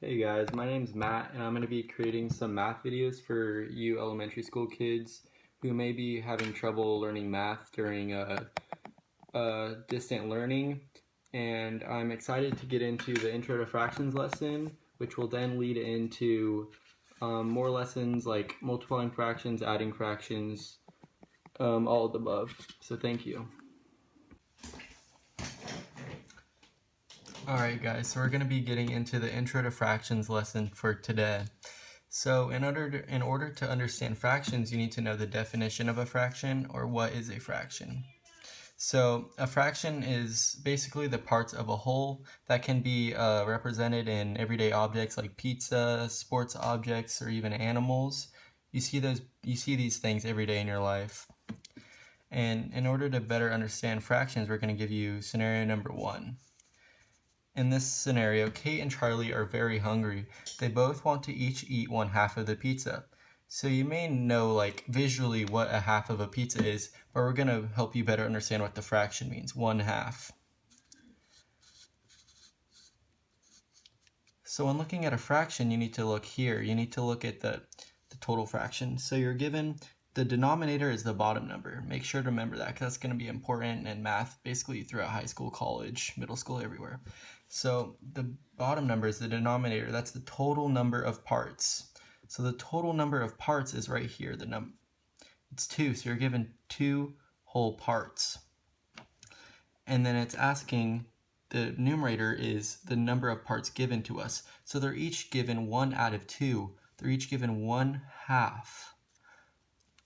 Hey guys, my name's Matt and I'm going to be creating some math videos for you elementary school kids who may be having trouble learning math during distant learning. And I'm excited to get into the Intro to Fractions lesson, which will then lead into more lessons like multiplying fractions, adding fractions, all of the above. So thank you. Alright guys, so we're going to be getting into the Intro to Fractions lesson for today. So in order to understand fractions, you need to know the definition of a fraction, or what is a fraction. So a fraction is basically the parts of a whole that can be represented in everyday objects like pizza, sports objects, or even animals. You see these things every day in your life. And in order to better understand fractions, we're going to give you scenario number 1. In this scenario, Kate and Charlie are very hungry. They both want to each eat 1/2 of the pizza. So you may know like visually what a half of a pizza is, but we're going to help you better understand what the fraction means, 1/2. So when looking at a fraction, you need to look here. You need to look at the total fraction. So you're given the denominator is the bottom number. Make sure to remember that, because that's going to be important in math basically throughout high school, college, middle school, everywhere. So the bottom number is the denominator. That's the total number of parts. So the total number of parts is right here. It's 2, so you're given 2 whole parts. And then it's asking, the numerator is the number of parts given to us. So they're each given 1 out of 2. They're each given 1/2.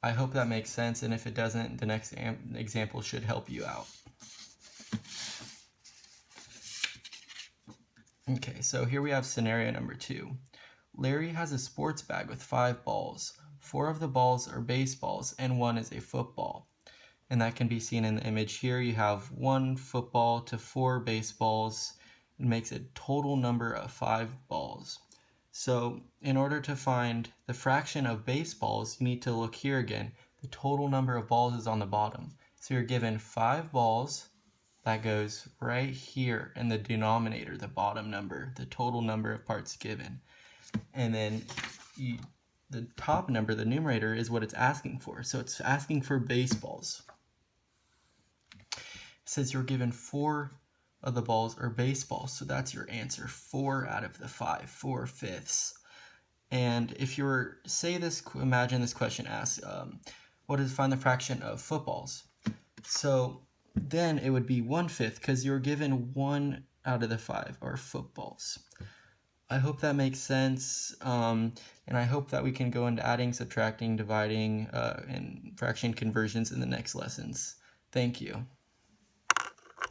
I hope that makes sense, and if it doesn't, the next example should help you out. Okay, so here we have scenario number 2. Larry has a sports bag with 5 balls. 4 of the balls are baseballs, and 1 is a football. And that can be seen in the image here. You have 1 football to 4 baseballs. It makes a total number of 5 balls. So in order to find the fraction of baseballs, you need to look here again. The total number of balls is on the bottom. So you're given 5 balls. That goes right here in the denominator, the bottom number, the total number of parts given. And then the top number, the numerator, is what it's asking for. So it's asking for baseballs. It says you're given 4 of the balls are baseballs, so that's your answer, 4 out of the 5, 4/5. And if you were, imagine this question asks, find the fraction of footballs? So then it would be 1/5, because you're given 1 out of the 5 are footballs. I hope that makes sense, and I hope that we can go into adding, subtracting, dividing, and fraction conversions in the next lessons. Thank you.